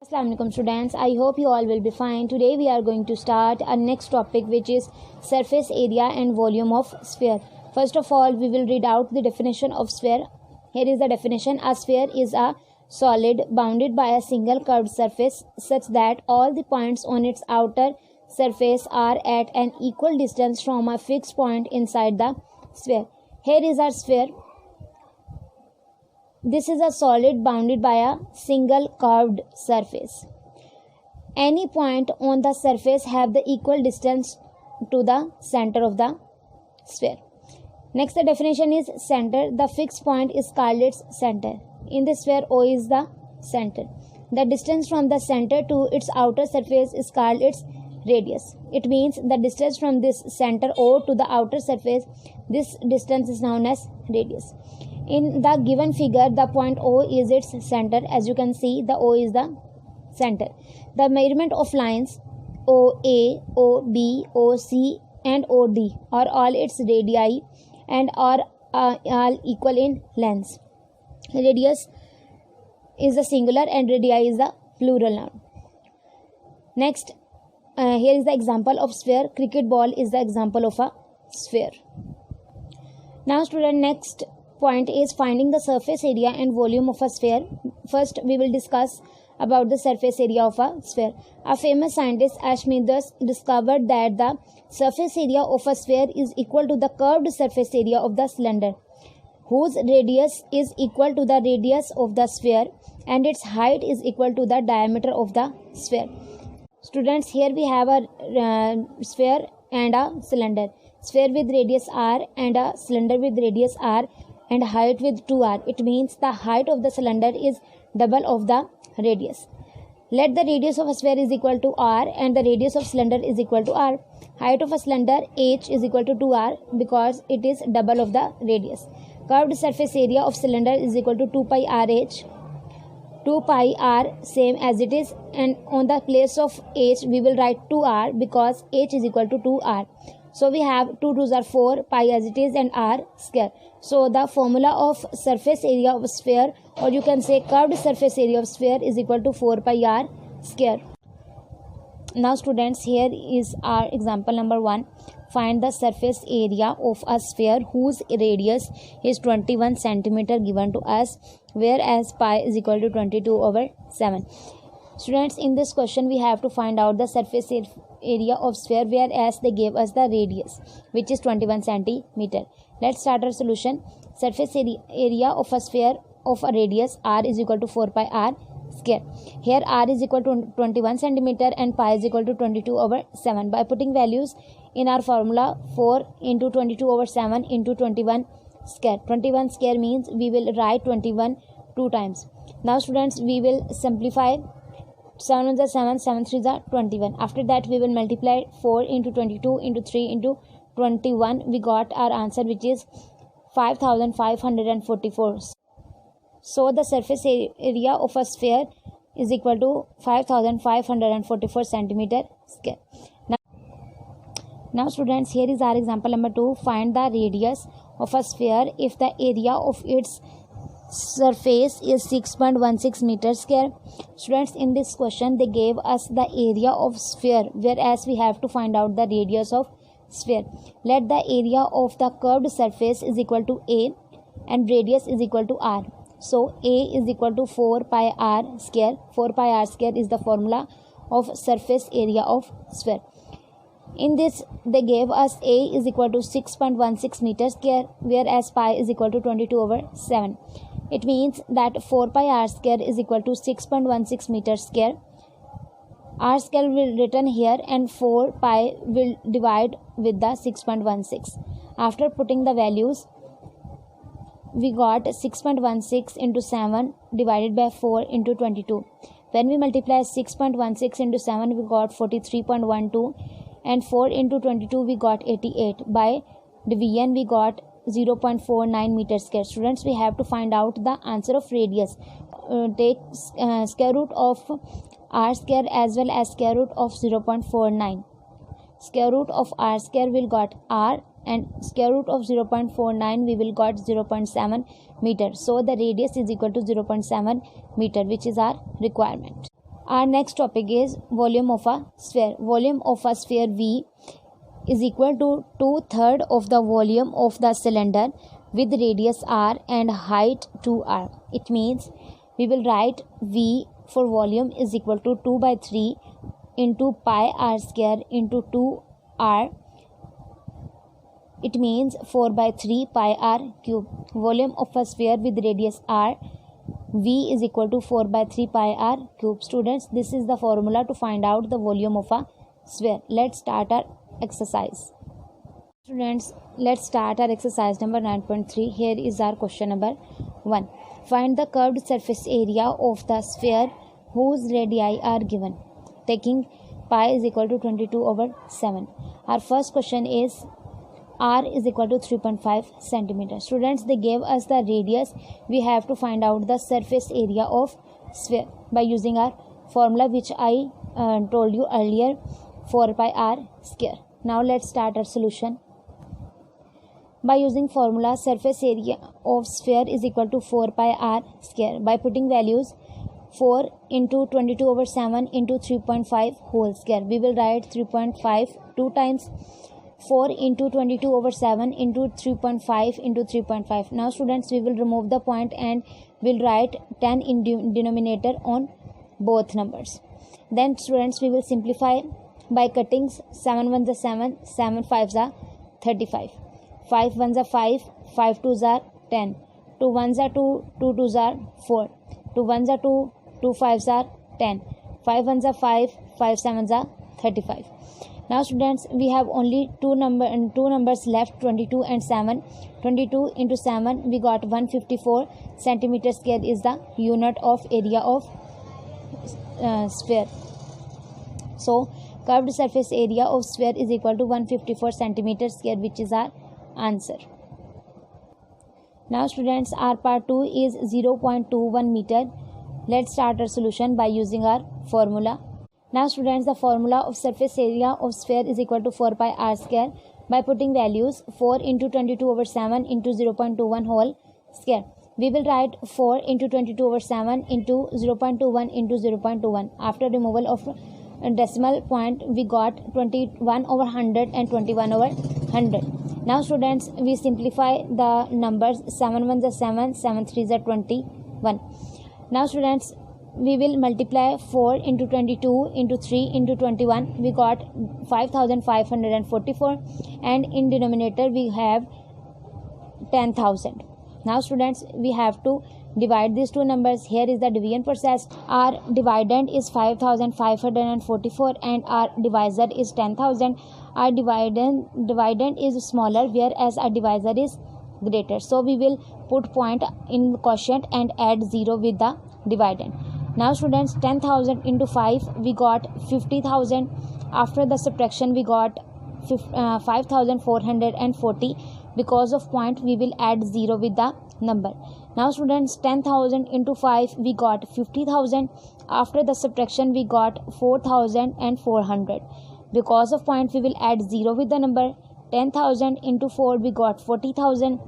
Assalamu alaikum students, I hope you all will be fine. Today we are going to start our next topic, which is surface area and volume of sphere. First of all, we will read out the definition of sphere. Here is the definition. A sphere is a solid bounded by a single curved surface such that all the points on its outer surface are at an equal distance from a fixed point inside the sphere. Here is our sphere. This is a solid bounded by a single curved surface. Any point on the surface have the equal distance to the center of the sphere. Next, the definition is center. The fixed point is called its center. In the sphere, O is the center. The distance from the center to its outer surface is called its radius. It means the distance from this center O to the outer surface. This distance is known as radius. In the given figure, the point O is its center. As you can see, the O is the center. The measurement of lines OA, OB, OC and OD are all its radii and are all equal in length. Radius is the singular and radii is the plural noun. Next, here is the example of sphere. Cricket ball is the example of a sphere. Now student, next point is finding the surface area and volume of a sphere. First, we will discuss about the surface area of a sphere. A famous scientist, Archimedes, discovered that the surface area of a sphere is equal to the curved surface area of the cylinder, whose radius is equal to the radius of the sphere and its height is equal to the diameter of the sphere. Students, here we have a sphere and a cylinder. Sphere with radius r and a cylinder with radius r and height with 2r. It means the height of the cylinder is double of the radius. Let the radius of a sphere is equal to r and the radius of cylinder is equal to r. Height of a cylinder h is equal to 2r because it is double of the radius. Curved surface area of cylinder is equal to 2 pi rh. 2 pi r same as it is, and on the place of h we will write 2r because h is equal to 2r. So we have 2 2s are 4, pi as it is, and r square. So the formula of surface area of sphere, or you can say curved surface area of sphere, is equal to 4 pi r square. Now students, here is our example number 1. Find the surface area of a sphere whose radius is 21 centimeter given to us, whereas pi is equal to 22/7. Students, in this question we have to find out the surface area of sphere, whereas they gave us the radius, which is 21 centimeter. Let's start our solution. Surface area of a sphere of a radius r is equal to 4 pi r square. Here r is equal to 21 centimeter and pi is equal to 22/7. By putting values in our formula, 4 into 22/7 into 21 square. 21 square means we will write 21 two times. Now students, we will simplify. 7 1s are 7, 7 3s are 21. After that, we will multiply 4 into 22 into 3 into 21. We got our answer, which is 5544. So the surface area of a sphere is equal to 5544 centimeter square. Now students, here is our example number 2. Find the radius of a sphere if the area of its surface is 6.16 meters square. Students, in this question they gave us the area of sphere, whereas we have to find out the radius of sphere. Let the area of the curved surface is equal to a and radius is equal to r. So a is equal to 4 pi r square. 4 pi r square is the formula of surface area of sphere. In this, they gave us a is equal to 6.16 meters square, whereas pi is equal to 22/7. It means that 4 pi r square is equal to 6.16 meters square. R square will written here and 4 pi will divide with the 6.16. After putting the values, we got 6.16 into 7 divided by 4 into 22. When we multiply 6.16 into 7, we got 43.12, and 4 into 22 we got 88. By division we got 0.49 meters square. Students, we have to find out the answer of radius. Take square root of r square as well as square root of 0.49. Square root of r square will got r and square root of 0.49 we will got 0.7 meter. So the radius is equal to 0.7 meter, which is our requirement. Our next topic is volume of a sphere. Volume of a sphere V is equal to 2/3 of the volume of the cylinder with radius r and height 2r. It means we will write V for volume is equal to 2/3 into pi r square into 2r. It means 4/3 pi r cube. Volume of a sphere with radius r, V is equal to 4/3 pi r cube. Students, this is the formula to find out the volume of a sphere. Let's start our exercise. Students, let's start our exercise number 9.3. Here is our question number 1. Find the curved surface area of the sphere whose radii are given. Taking pi is equal to 22/7. Our first question is r is equal to 3.5 centimeters. Students, they gave us the radius. We have to find out the surface area of sphere by using our formula which I told you earlier, 4 pi r square. Now let's start our solution. By using formula, surface area of sphere is equal to 4 pi r square. By putting values 4 into 22/7 into 3.5 whole square, we will write 3.5 2 times. 4 into 22/7 into 3.5 into 3.5. Now students, we will remove the point and will write 10 in denominator on both numbers. Then students, we will simplify by cutting 7 1s are 7, 7 5s are 35, 5 1s are 5, 5 2s are 10, 2 1s are 2, 2 2s are 4, 2 1s are 2, 2 5s are 10, 5 1s are 5, 5 7s are 35. Now students, we have only two numbers left, 22 and 7. 22 into 7, we got 154 centimeter square is the unit of area of sphere. So curved surface area of sphere is equal to 154 centimeter square, which is our answer. Now students, our part 2 is 0.21 meter. Let's start our solution by using our formula. Now students, the formula of surface area of sphere is equal to 4 pi r square. By putting values 4 into 22/7 into 0.21 whole square, we will write 4 into 22/7 into 0.21 into 0.21. After removal of decimal point, we got 21/100 and 21/100. Now students, we simplify the numbers. 7 1s are 7, 7 3s are 21. Now students, we will multiply 4 into 22 into 3 into 21. We got 5,544 and in denominator we have 10,000. Now students, we have to divide these two numbers. Here is the division process. Our dividend is 5,544 and our divisor is 10,000. Our dividend is smaller whereas our divisor is greater. So we will put point in quotient and add 0 with the dividend. Now students, 10,000 into 5, we got 50,000. After the subtraction, we got 5,440. Because of point, we will add 0 with the number. Now students, 10,000 into 5, we got 50,000. After the subtraction, we got 4,400. Because of point, we will add 0 with the number. 10,000 into 4, we got 40,000.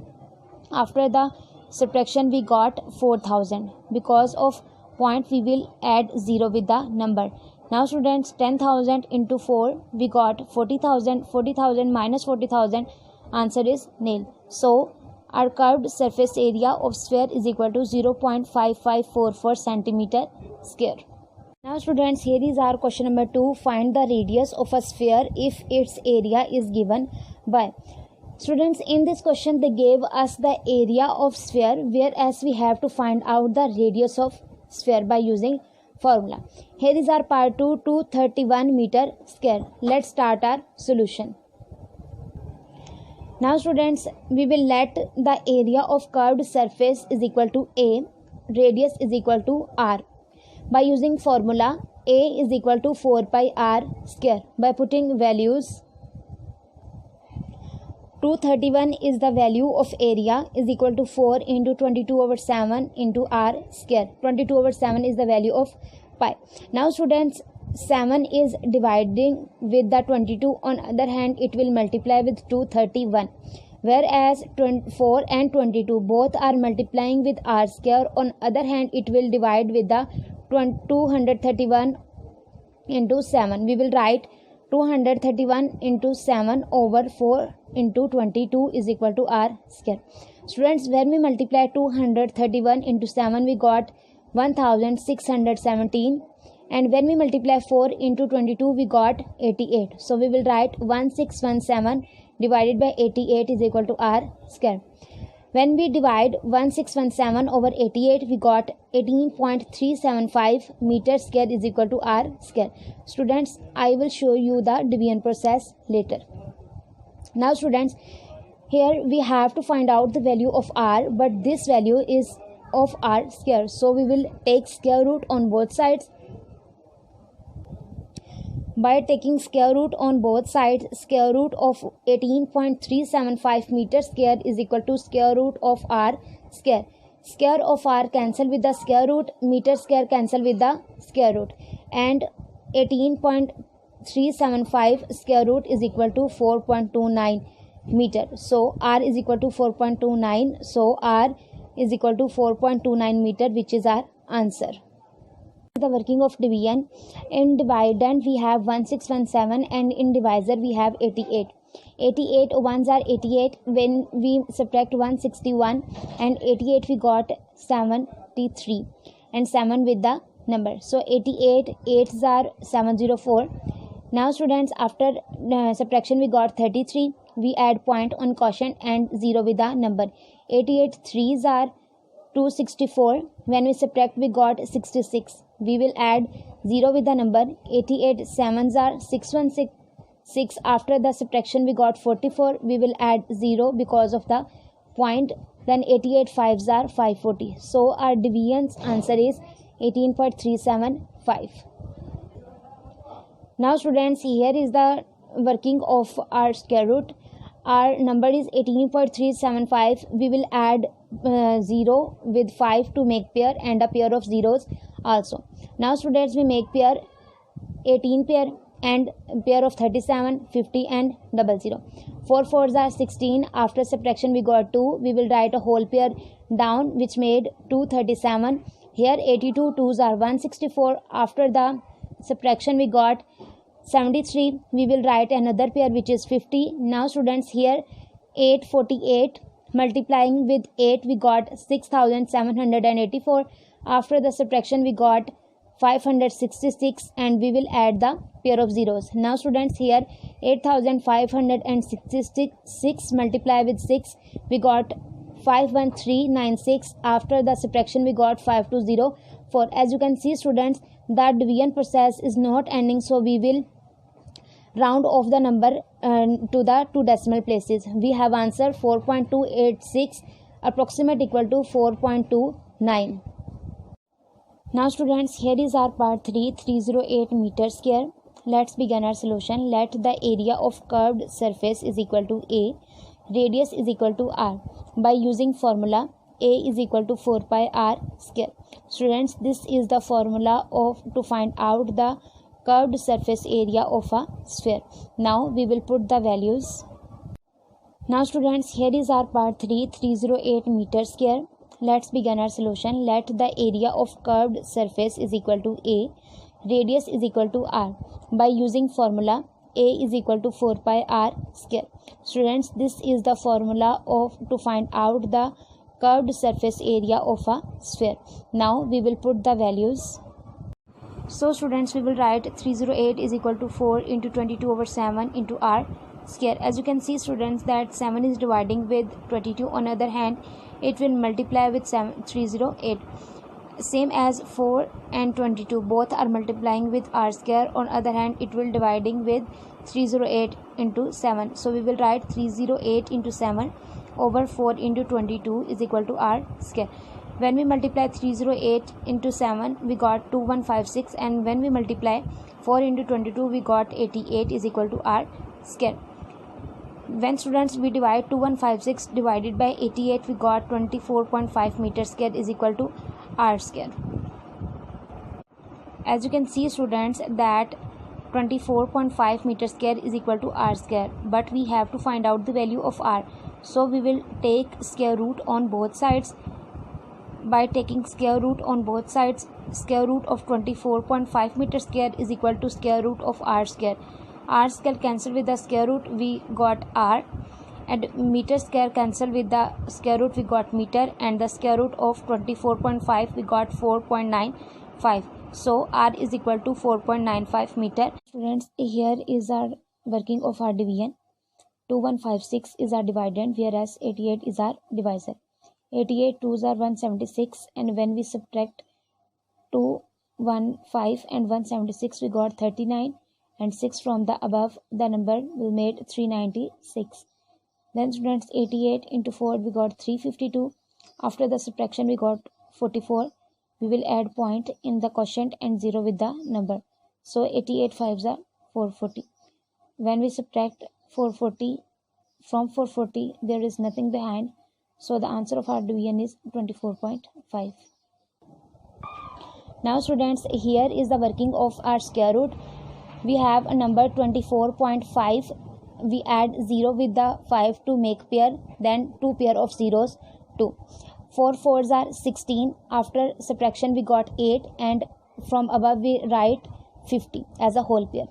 After the subtraction, we got 4,000. Because of point, we will add 0 with the number. Now students, 10,000 into 4, we got 40,000. 40,000 minus 40,000, answer is nil. So our curved surface area of sphere is equal to 0.5544 centimeter square. Now students, here is our question number 2. Find the radius of a sphere if its area is given by. Students, in this question they gave us the area of sphere, whereas we have to find out the radius of sphere by using formula. Here is our part 2, 231 meter square. Let's start our solution. Now students, we will let the area of curved surface is equal to A, radius is equal to R. By using formula, A is equal to 4 pi r square. By putting values, 231 is the value of area is equal to 4 into 22/7 into r square. 22/7 is the value of pi. Now students, 7 is dividing with the 22. On other hand, it will multiply with 231. Whereas 4 and 22 both are multiplying with r square. On other hand, it will divide with the 231 into 7. We will write 231 into 7 over 4 into 22 is equal to r square. Students, when we multiply 231 into 7, we got 1617, and when we multiply 4 into 22, we got 88. So we will write 1617 divided by 88 is equal to r square. When we divide 1617 over 88, we got 18.375 meter square is equal to r square. Students, I will show you the division process later. Now students, here we have to find out the value of r, but this value is of r square. So we will take square root on both sides. By taking square root on both sides, square root of 18.375 meter square is equal to square root of r square. Square of r cancel with the square root, meter square cancel with the square root, and 18.375 square root is equal to 4.29 meter. So r is equal to 4.29. So r is equal to 4.29 meter, which is our answer. The working of division: in dividend we have 1617 and in divisor we have 88. 88 ones are 88. When we subtract 161 and 88, we got 73 and 7 with the number. So 88 8s are 704. Now students, after subtraction we got 33. We add point on quotient and 0 with the number. 88 3s are 264. When we subtract, we got 66. We will add 0 with the number. 88 7s are 616. After the subtraction, we got 44. We will add 0 because of the point. Then 88 5s are 540. So our division's answer is 18.375. Now students, here is the working of our square root. Our number is 18.375. We will add 0 with 5 to make pair and a pair of zeros also. Now students, we make pair 18 pair and pair of 37, 50 and 00. 4 4s are 16. After subtraction we got 2. We will write a whole pair down, which made 237. Here 82 2s are 164. After the subtraction we got 73. We will write another pair, which is 50. Now students, here 848 multiplying with 8, we got 6784. After the subtraction we got 566 and we will add the pair of zeros. Now students, here 8566 multiply with 6, we got 51396. After the subtraction we got 5204. As you can see students, the division process is not ending, so we will round off the number to the 2 decimal places. We have answer 4.286, approximate equal to 4.29. Now students, here is our part 3, 308 meter square. Let's begin our solution. Let the area of curved surface is equal to A, radius is equal to r. By using formula, A is equal to 4 pi r square. Students, this is the formula to find out the curved surface area of a sphere. Now we will put the values. Now students, here is our part 3, 308 meter square. Let's begin our solution. Let the area of curved surface is equal to A, radius is equal to r. By using formula, A is equal to 4 pi r square. Students, this is the formula to find out the curved surface area of a sphere. Now we will put the values. So students, we will write 308 is equal to 4 into 22 over 7 into r square. As you can see students, that 7 is dividing with 22. On the other hand, it will multiply with 308. Same as 4 and 22, both are multiplying with r square. On other hand, it will dividing with 308 into 7. So we will write 308 into 7 over 4 into 22 is equal to r square. When we multiply 308 into 7, we got 2156, and when we multiply 4 into 22, we got 88 is equal to r square. When students, we divide 2156 divided by 88, we got 24.5 meter square is equal to r square. As you can see students, that 24.5 meter square is equal to r square, but we have to find out the value of r. So we will take square root on both sides. By taking square root on both sides, square root of 24.5 meter square is equal to square root of r square. R square cancel with the square root, we got r, and meter square cancel with the square root, we got meter, and the square root of 24.5 we got 4.95. So r is equal to 4.95 meter. Students, here is our working of our division. 2156 is our dividend, whereas 88 is our divisor. 88 2s are 176, and when we subtract 215 and 176 we got 39, and 6 from the above, the number will made 396. Then students, 88 into 4 we got 352. After the subtraction we got 44. We will add point in the quotient and 0 with the number. So 88 5s are 440. When we subtract 440 from 440, there is nothing behind. So the answer of our division is 24.5. Now students, here is the working of our square root. We have a number 24.5. We add 0 with the 5 to make pair, then 2 pair of zeros, 2. 4 4s are 16. After subtraction we got 8, and from above we write 50 as a whole pair.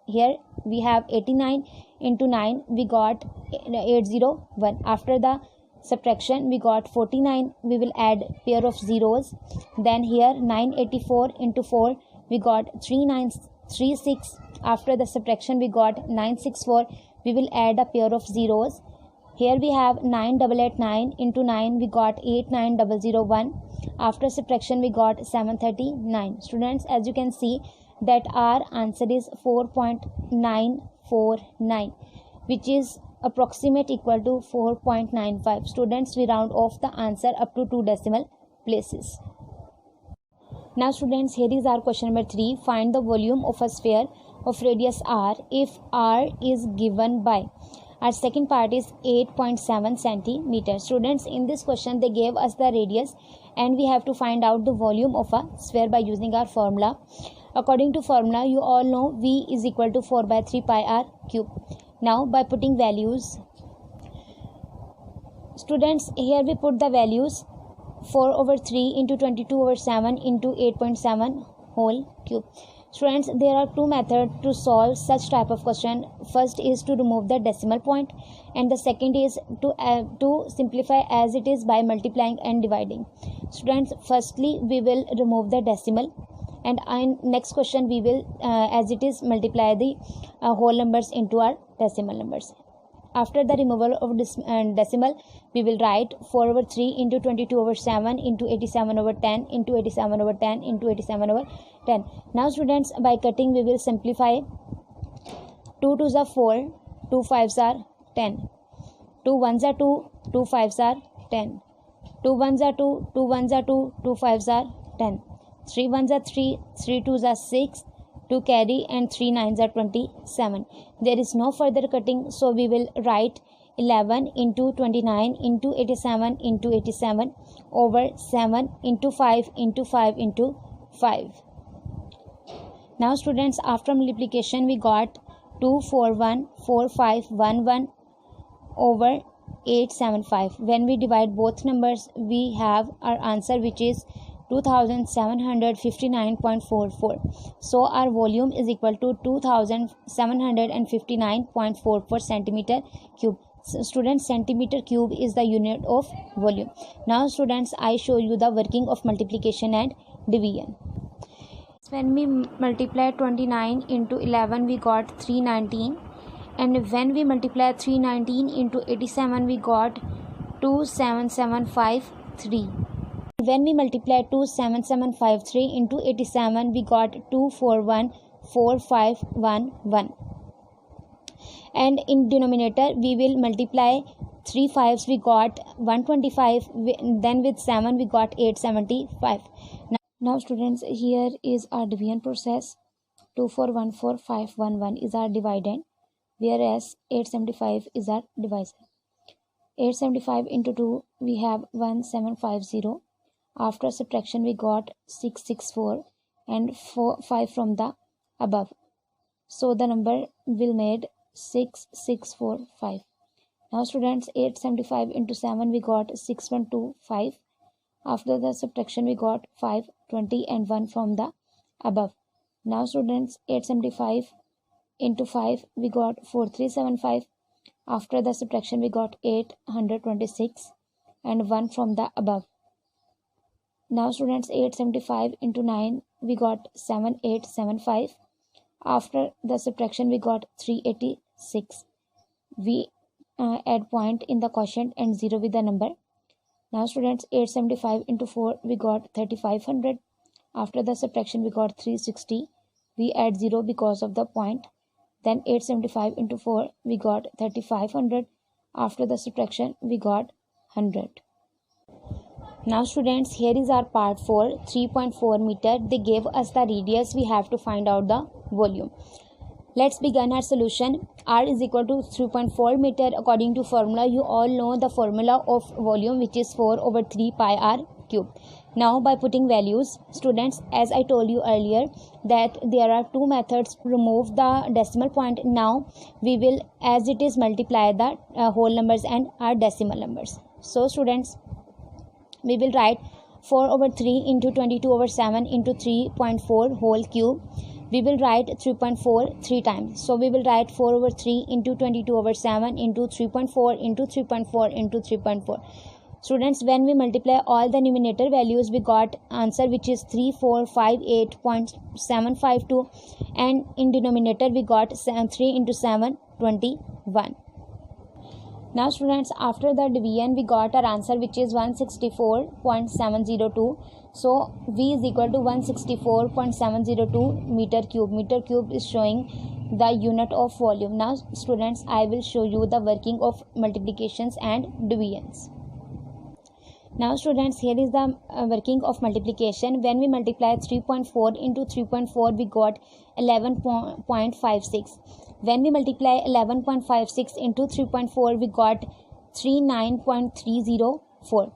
Here we have 89 into 9 we got 801. After the subtraction we got 49. We will add pair of zeros. Then here 984 into 4 we got 3936. After the subtraction we got 964. We will add a pair of zeros. Here we have 9889 into 9 we got 89001. After subtraction we got 739. Students, as you can see that our answer is 4.949, which is approximate equal to 4.95. Students, we round off the answer up to 2 decimal places. Now students, here is our question number 3. Find the volume of a sphere of radius r if r is given by. Our second part is 8.7 centimeters. Students, in this question they gave us the radius and we have to find out the volume of a sphere by using our formula. According to formula, you all know V is equal to 4 by 3 pi r cube. Now by putting values, students, here we put the values 4 over 3 into 22 over 7 into 8.7 whole cube. Students, there are two methods to solve such type of question. First is to remove the decimal point, and the second is to simplify as it is by multiplying and dividing. Students, firstly we will remove the decimal, and in next question we will as it is multiply the whole numbers into our decimal numbers. After the removal of decimal, we will write 4 over 3 into 22 over 7 into 87 over 10 into 87 over 10 into 87 over 10. Now students, by cutting we will simplify. 2 2s are 4, 2 5s are 10, 2 1s are 2, 2 5s are 10, 2 1s are 2, 2 1s are 2, 2 5s are 10, 3 1s are 3, 3 2s are 6, 2 carry, and 3 9s are 27. There is no further cutting, so we will write 11 into 29 into 87 into 87 over 7 into 5 into 5 into 5. Now students, after multiplication we got 2414511 over 875. When we divide both numbers, we have our answer, which is 2759.44. So our volume is equal to 2759.44 centimeter cube. So students, centimeter cube is the unit of volume. Now students, I show you the working of multiplication and division. When we multiply 29 into 11, we got 319, and when we multiply 319 into 87, we got 27753. When we multiply 27753 into 87, we got 2414511. And in denominator, we will multiply 3 5s, we got 125. Then with 7, we got 875. Now students, here is our division process. 2414511 is our dividend, whereas 875 is our divisor. 875 into 2, we have 1750. After subtraction we got 664 and 5 from the above, so the number will made 6645. Now students, 875 into 7 we got 6125. After the subtraction we got 5, 20 and 1 from the above. Now students, 875 into 5 we got 4375. After the subtraction we got 826 and 1 from the above. Now students, 875 into 9 we got 7875. After the subtraction we got 386. We add point in the quotient and 0 with the number. Now students, 875 into 4 we got 3500. After the subtraction we got 360. We add 0 because of the point. Then 875 into 4 we got 3500. After the subtraction we got 100. Now students, here is our part 4, 3.4 meter. They gave us the radius. We have to find out the volume. Let's begin our solution. R is equal to 3.4 meter according to formula. You all know the formula of volume, which is 4 over 3 pi r cube. Now by putting values, students, as I told you earlier that there are two methods to remove the decimal point. Now we will, as it is, multiply the whole numbers and our decimal numbers. So students, we will write 4 over 3 into 22 over 7 into 3.4 whole cube. We will write 3.4 3 times. So we will write 4 over 3 into 22 over 7 into 3.4 into 3.4 into 3.4. Students, when we multiply all the numerator values, we got answer which is 3458.752, and in denominator we got 3 into 7, 21. Now students, after the division we got our answer which is 164.702. So V is equal to 164.702 meter cube. Meter cube is showing the unit of volume. Now students, I will show you the working of multiplications and divisions. Now students, here is the working of multiplication. When we multiply 3.4 into 3.4 we got 11.56. When we multiply 11.56 into 3.4 we got 39.304.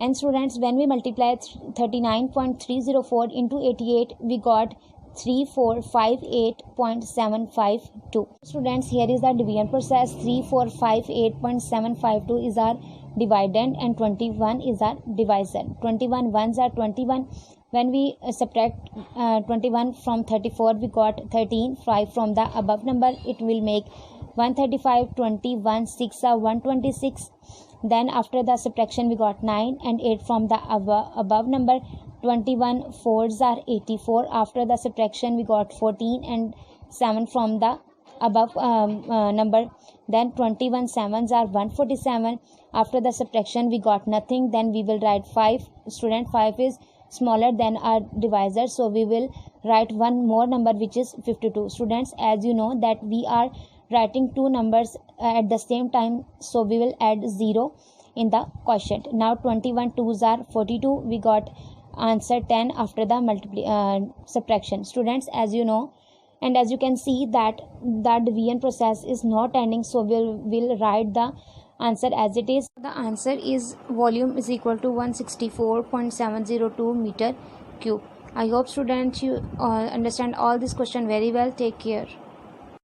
And students, when we multiply 39.304 into 88 we got 3458.752. Students, here is the division process. 3458.752 is our dividend and 21 is our divisor. 21 ones are 21. When we subtract 21 from 34 we got 13. 5 from the above number, it will make 135. 21 6 are 126. Then after the subtraction we got 9 and 8 from the above number. 21 4s are 84. After the subtraction we got 14 and 7 from the above number. Then 21 7s are 147. After the subtraction we got nothing. Then we will write 5. Student, 5 is smaller than our divisor, so we will write one more number which is 52. Students, as you know that we are writing two numbers at the same time, so we will add 0 in the quotient. Now 21 2s are 42. We got answer 10 after the subtraction. Students, as you know and as you can see that the division process is not ending, so we'll write the answer as it is. The answer is volume is equal to 164.702 meter cube. I hope students you understand all this question very well. Take care.